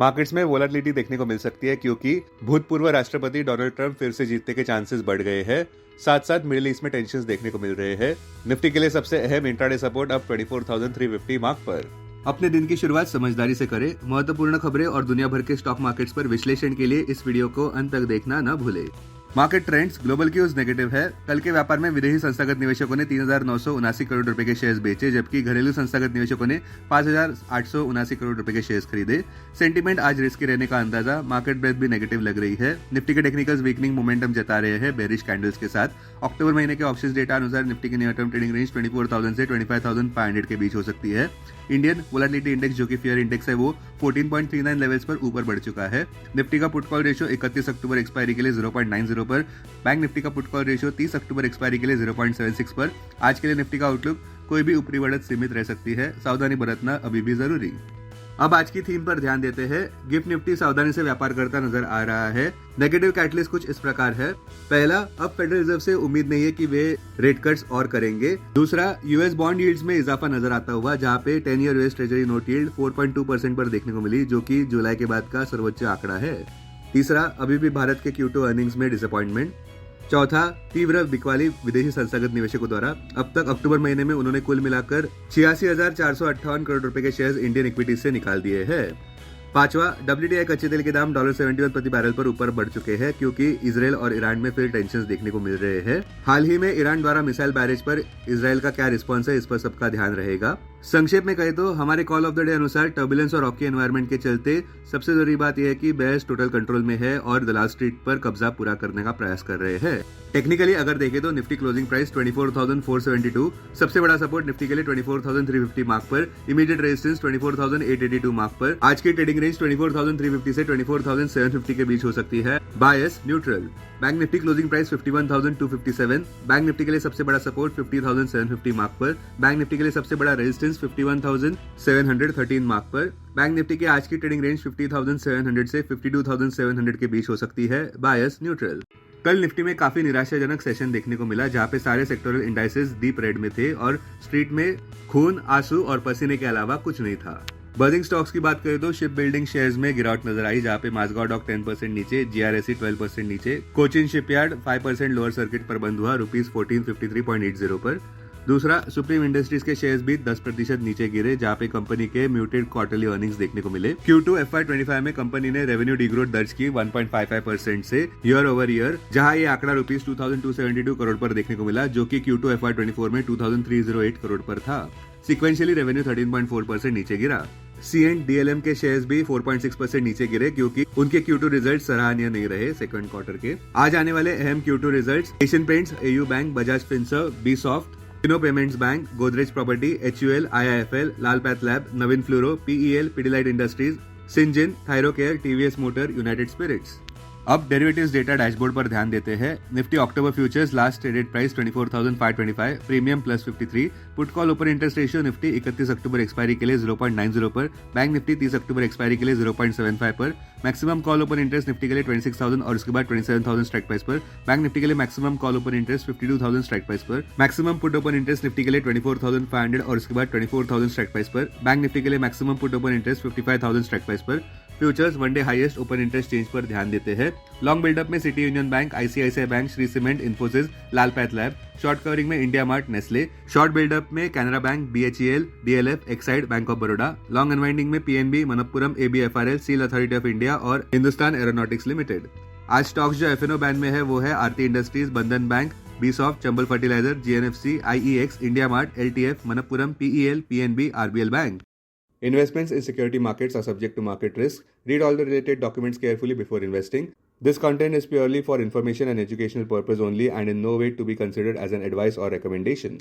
Markets में volatility देखने को मिल सकती है क्योंकि भूतपूर्व राष्ट्रपति डोनाल्ड ट्रंप फिर से जीतने के चांसेस बढ़ गए हैं। साथ साथ मिडिल ईस्ट में टेंशंस देखने को मिल रहे हैं। निफ्टी के लिए सबसे अहम इंट्राडे सपोर्ट अब 24,350 मार्क पर। अपने दिन की शुरुआत समझदारी से करें। महत्वपूर्ण खबरें और दुनिया भर के स्टॉक मार्केट्स पर विश्लेषण के लिए इस वीडियो को अंत तक देखना न भूलें। Market trends. Global cues negative है। कल के व्यापार में विदेशी संस्थागत निवेशकों ने 3,979 करोड़ रुपए के शेयर्स बेचे, जबकि घरेलू संस्थागत निवेशकों ने 5,879 करोड़ रुपए के शेयर्स खरीदे। सेंटीमेंट आज रिस्की रहने का अंदाजा। मार्केट ब्रेथ भी नेगेटिव लग रही है। निफ्टी के टेक्निकल्स वीकनिंग मोमेंटम जता रहे हैं बेरिश कैंडल्स के साथ। अक्टूबर महीने के ऑप्शंस डेटा अनुसार निफ्टी की नियर टर्म ट्रेडिंग रेंज 24,000 से 25,500 के बीच हो सकती है। इंडियन वोलेटिलिटी इंडेक्स, जो कि फियर इंडेक्स है, वो 14.39 लेवल्स पर ऊपर बढ़ चुका है। निफ्टी का put call ratio 31 October expiry के लिए 0.90 पर। बैंक निफ्टी का पुट कॉल रेशियो 30 अक्टूबर एक्सपायरी के लिए 0.76 पर। आज के लिए निफ्टी का आउटलुक कोई भी ऊपरी बढ़त सीमित रह सकती है। सावधानी बरतना अभी भी जरूरी। अब आज की थीम पर ध्यान देते हैं। गिफ्ट निफ्टी सावधानी से व्यापार करता नजर आ रहा है। नेगेटिव कैटलिस्ट कुछ इस प्रकार है। पहला, अब फेडरल रिजर्व से उम्मीद नहीं है कि वे रेट कट्स और करेंगे। दूसरा, यूएस बॉन्ड यील्ड्स में इजाफा नजर आता हुआ, जहां पे 10 year US treasury note yield 4.2% पर देखने को मिली, जो कि जुलाई के बाद का सर्वोच्च आंकड़ा है। तीसरा, अभी भी भारत के Q2 अर्निंग्स में डिसअपॉइंटमेंट। चौथा, तीव्र बिकवाली विदेशी संस्थागत निवेशकों द्वारा। अब तक अक्टूबर महीने में उन्होंने कुल मिलाकर 86,458 करोड़ रुपए के शेयर्स इंडियन इक्विटीज से निकाल दिए हैं। पांचवा, WTI कच्चे तेल के दाम $71 प्रति बैरल पर ऊपर बढ़ चुके हैं, क्योंकि इजराइल और ईरान में फिर टेंशंस देखने को मिल रहे हैं। हाल ही में ईरान द्वारा मिसाइल बैरेज पर इजराइल का क्या रिस्पॉन्स है, इस पर सबका ध्यान रहेगा। संक्षेप में कहे तो हमारे कॉल ऑफ द डे अनुसार टर्बुलेंस और रॉकी एनवायरनमेंट के चलते सबसे जरूरी बात यह है कि बेयर्स टोटल कंट्रोल में है और दलाल स्ट्रीट पर कब्जा पूरा करने का प्रयास कर रहे हैं। टेक्निकली अगर देखें तो निफ्टी क्लोजिंग प्राइस 24,472, सबसे बड़ा सपोर्ट निफ्टी के लिए 24,350 मार्क पर, इमीडिएट रेजिस्टेंस 24,882 मार्क पर। आज की ट्रेडिंग रेंज 24,350 से 24,750 के बीच हो सकती है। Bias neutral. Bank Nifty closing price 51,257। Bank Nifty के लिए सबसे बड़ा सपोर्ट 50,750 मार्क पर। बैंक निफ्टी के लिए सबसे बड़ा रेजिस्टेंस 51,713 मार्क पर। बैंक निफ्टी की आज की ट्रेडिंग रेंज 50,700 से 52,700 के बीच हो सकती है। Bias neutral. कल निफ्टी में काफी निराशाजनक सेशन देखने को मिला, जहां पे सारे सेक्टोरल इंडाइसेस डीप रेड में थे और स्ट्रीट में खून, आंसू और पसीने के अलावा कुछ नहीं था। बर्निंग स्टॉक्स की बात करें तो शिप बिल्डिंग शेयर्स में गिरावट नजर आई, जहां पे माझगांव डॉक 10% नीचे, GRSE 12% नीचे, कोचिन शिपयार्ड 5% लोअर सर्किट पर बंद हुआ ₹1453.80 पर। दूसरा, सुप्रीम इंडस्ट्रीज के शेयर्स भी 10% नीचे गिरे, जहां पे कंपनी के म्यूटेड क्वार्टरली अर्निंग्स देखने को मिले। Q2 FY25 में कंपनी ने रेवेन्यू डिग्रोथ दर्ज की 1.55% से ईयर ओवर ईयर, जहां ये आंकड़ा ₹2,272 करोड़ पर देखने को मिला, जो कि Q2 FY24 में 2,308 करोड़ पर था। सिक्वेंशियली रेवेन्यू 13.4% नीचे गिरा। C&D DLM के शेयर्स भी 4.6% नीचे गिरे, क्योंकि उनके Q2 रिजल्ट सराहनीय नहीं रहे सेकंड क्वार्टर के। आज आने वाले अहम Q2 results Asian Paints, AU bank, Bajaj Finserv, Bsoft, Fino payments bank, Godrej property, HUL, IIFL, Lal path lab, Navin fluoro, PEL, Pidilite industries, Syngene, Thyrocare, TVS motor, United Spirits. अब डेरिवेटिव्स डेटा डैशबोर्ड पर ध्यान देते हैं। Nifty October futures last traded price 24,525, premium +53। Put call open interest ratio Nifty 31 October expiry के लिए 0.90 पर। Bank Nifty 30 अक्टूबर expiry के लिए 0.75 पर। Maximum call open interest Nifty के लिए 26,000 और उसके बाद 27,000 स्ट्राइक प्राइस पर। बैंक निफ्टी के लिए maximum call open interest 52,000 strike price पर। Maximum put open interest Nifty के लिए 24,500 और उसके बाद 24,000 स्ट्राइक प्राइस पर। बैंक निफ्टी के लिए maximum put open interest 55,000 strike price पर। Futures one day highest open interest change पर ध्यान देते हैं। लॉन्ग बिल्डअप में City Union Bank, ICICI bank, Shree cement, Infosys, Lal path lab. Short covering में India mart, Nestle. Short buildup में Canara bank, BHEL, DLF, Exide, bank of Baroda. Long unwinding में PNB, Manappuram, ABFRL, steel authority of India और Hindustan aeronautics limited. आज stocks जो FNO band में है वो है Aarti industries, Bandhan bank, Bsoft, Chambal fertiliser, GNFC, IEX, India mart, LTF, Manappuram, PEL, PNB, RBL bank. Investments in security markets are subject to market risk. Read all the related documents carefully before investing. This content is purely for information and educational purpose only and in no way to be considered as an advice or recommendation.